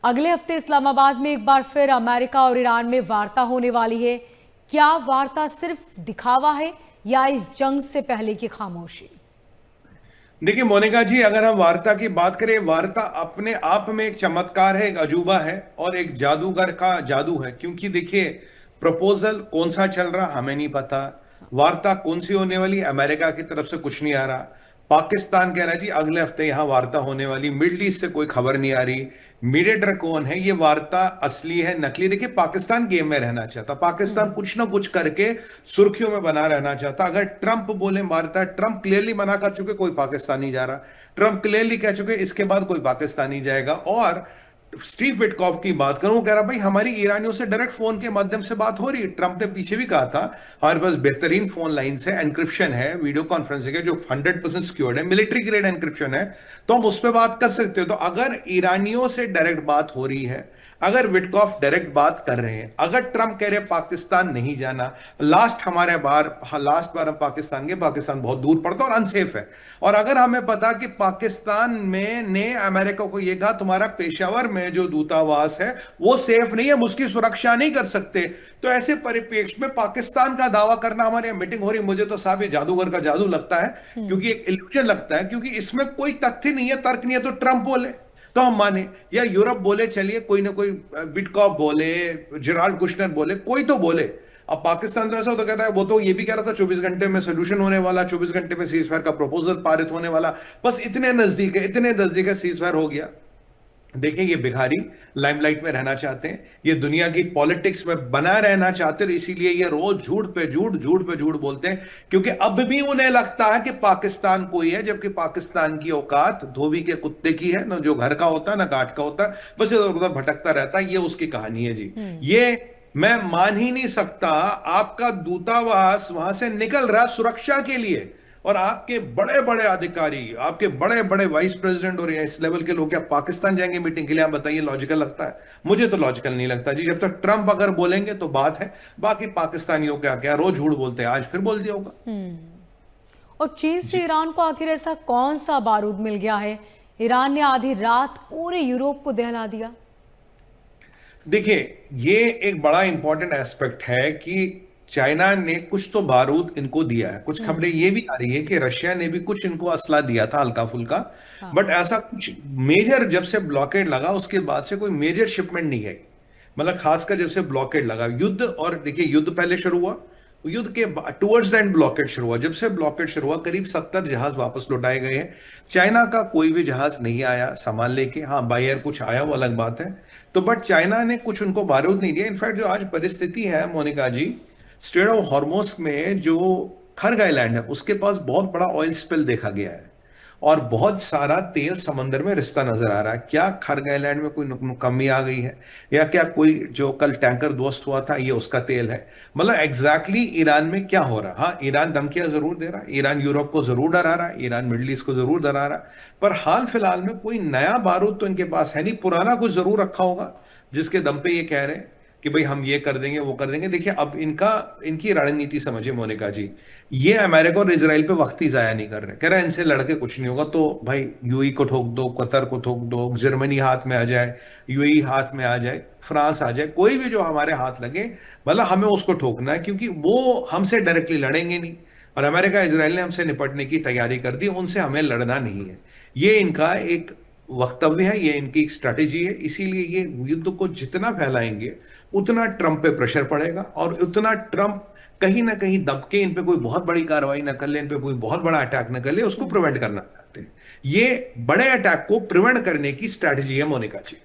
अगले हफ्ते इस्लामाबाद में एक बार फिर अमेरिका और ईरान में वार्ता होने वाली है। क्या वार्ता सिर्फ दिखावा है या इस जंग से पहले की खामोशी? देखिए मोनिका जी, अगर हम वार्ता की बात करें, वार्ता अपने आप में एक चमत्कार है, एक अजूबा है और एक जादूगर का जादू है। क्योंकि देखिए, प्रपोजल कौन सा चल रहा हमें नहीं पता, वार्ता कौन सी होने वाली अमेरिका की तरफ से कुछ नहीं आ रहा। पाकिस्तान कह रहा है जी अगले हफ्ते यहां वार्ता होने वाली, मिडल ईस्ट से कोई खबर नहीं आ रही। मीडिएटर कौन है, ये वार्ता असली है नकली? देखिए, पाकिस्तान गेम में रहना चाहता, पाकिस्तान कुछ ना कुछ करके सुर्खियों में बना रहना चाहता। अगर ट्रंप बोले वार्ता, ट्रंप क्लियरली मना कर चुके कोई पाकिस्तानी जा रहा, ट्रंप क्लियरली कह चुके इसके बाद कोई पाकिस्तानी जाएगा। और स्टीव विटकॉफ की बात करूं, कह रहा भाई हमारी ईरानियों से डायरेक्ट फोन के माध्यम से बात हो रही है। ट्रंप ने पीछे भी कहा था हमारे पास बेहतरीन फोन लाइन है, एनक्रिप्शन है, वीडियो कॉन्फ्रेंसिंग है जो 100% सिक्योर्ड है, मिलिट्री ग्रेड एनक्रिप्शन है, तो हम उस पर बात कर सकते हो। तो अगर ईरानियों से डायरेक्ट बात हो रही है, अगर विटकॉफ डायरेक्ट बात कर रहे हैं, अगर ट्रंप कह रहे पाकिस्तान नहीं जाना, लास्ट बार हम पाकिस्तान गए, पाकिस्तान बहुत दूर पड़ता और अनसेफ है। और अगर हमें पता कि पाकिस्तान में ने अमेरिका को यह कहा तुम्हारा पेशावर में जो दूतावास है वो सेफ नहीं है, हम उसकी सुरक्षा नहीं कर सकते, तो ऐसे परिप्रेक्ष्य में पाकिस्तान का दावा करना, हमारे यहां मीटिंग हो रही, मुझे तो साहब ये जादूगर का जादू लगता है। क्योंकि एक इल्यूजन लगता है, क्योंकि इसमें कोई तथ्य नहीं है, तर्क नहीं है। तो ट्रंप बोले तो हम माने, या यूरोप बोले, चलिए कोई ना कोई, बिटकॉफ बोले, जेराल्ड कुशनर बोले, कोई तो बोले। अब पाकिस्तान तो ऐसा होता कहता है, वो तो ये भी कह रहा था 24 घंटे में सोल्यूशन होने वाला, 24 घंटे में सीज फायर का प्रपोजल पारित होने वाला, बस इतने नजदीक है सीज फायर हो गया। देखिए, ये भिखारी लाइमलाइट में रहना चाहते हैं, ये दुनिया की पॉलिटिक्स में बना रहना चाहते हैं, इसीलिए ये रोज झूठ पे झूठ, झूठ पे झूठ बोलते हैं। क्योंकि अब भी उन्हें लगता है कि पाकिस्तान कोई है, जबकि पाकिस्तान की औकात धोबी के कुत्ते की है, ना जो घर का होता है ना घाट का होता है, बस इधर उधर भटकता रहता है। ये उसकी कहानी है जी। ये मैं मान ही नहीं सकता, आपका दूतावास वहां से निकल रहा सुरक्षा के लिए, और आपके बड़े बड़े अधिकारी, आपके बड़े बड़े वाइस प्रेसिडेंट और इस लेवल के लोग क्या पाकिस्तान जाएंगे मीटिंग के लिए? आप बताइए, लॉजिकल लगता है? मुझे तो लॉजिकल नहीं लगता जी। जब तक ट्रंप अगर बोलेंगे तो बात है, बाकी पाकिस्तानियों क्या क्या रोज झूठ बोलते हैं, आज फिर बोल दिया होगा। और चीन से जी ईरान को आखिर ऐसा कौन सा बारूद मिल गया है? ईरान ने आधी रात पूरे यूरोप को दहला दिया। देखिए, ये एक बड़ा इंपॉर्टेंट एस्पेक्ट है कि चाइना ने कुछ तो बारूद इनको दिया है। कुछ खबरें ये भी आ रही है कि रशिया ने भी कुछ इनको असला दिया था, हल्का फुल्का। हाँ। बट ऐसा कुछ मेजर, जब से ब्लॉकेड लगा उसके बाद से कोई मेजर शिपमेंट नहीं गई। मतलब खासकर जब से ब्लॉकेड लगा युद्ध, और देखिए युद्ध पहले शुरू हुआ, युद्ध के टुवर्ड्स द एंड ब्लॉकेड शुरू हुआ। जब से ब्लॉकेड शुरू हुआ करीब 70 जहाज वापस लौटाए गए हैं। चाइना का कोई भी जहाज नहीं आया सामान लेके, हाँ बाय एयर कुछ आया वो अलग बात है। तो बट चाइना ने कुछ उनको बारूद नहीं दिया। इनफैक्ट जो आज परिस्थिति है मोनिका जी, स्ट्रेट ऑफ हॉर्मोज में जो खर्ग आइलैंड है उसके पास बहुत बड़ा ऑयल स्पिल देखा गया है, और बहुत सारा तेल समंदर में रिश्ता नजर आ रहा है। क्या खर्ग आइलैंड में कोई कमी आ गई है, या क्या कोई जो कल टैंकर ध्वस्त हुआ था ये उसका तेल है? मतलब एग्जैक्टली ईरान में क्या हो रहा है? हाँ, ईरान धमकियां जरूर दे रहा है, ईरान यूरोप को जरूर डरा रहा है, ईरान मिडिल ईस्ट को जरूर डरा रहा है, पर हाल फिलहाल में कोई नया बारूद तो इनके पास है नहीं। पुराना कुछ जरूर रखा होगा जिसके दम पे ये कह रहे हैं कि भाई हम ये कर देंगे वो कर देंगे। देखिए, अब इनकी रणनीति समझिए मोनिका जी, ये अमेरिका और इजराइल पे वक्त ही जाया नहीं कर रहे। कह रहे हैं इनसे लड़के कुछ नहीं होगा, तो भाई यूएई को ठोक दो, कतर को ठोक दो, जर्मनी हाथ में आ जाए, यूएई हाथ में आ जाए, फ्रांस आ जाए, कोई भी जो हमारे हाथ लगे, मतलब हमें उसको ठोकना है, क्योंकि वो हमसे डायरेक्टली लड़ेंगे नहीं। और अमेरिका इजराइल ने हमसे निपटने की तैयारी कर दी, उनसे हमें लड़ना नहीं है। ये इनका एक वक्तव्य है, ये इनकी एक स्ट्रैटेजी है। इसीलिए ये युद्ध को जितना फैलाएंगे उतना ट्रंप पे प्रेशर पड़ेगा, और उतना ट्रंप कहीं ना कहीं दबके इन पे कोई बहुत बड़ी कार्रवाई ना कर ले, इन पे कोई बहुत बड़ा अटैक ना कर ले, उसको प्रिवेंट करना चाहते हैं। ये बड़े अटैक को प्रिवेंट करने की स्ट्रैटेजी है मोनिका जी।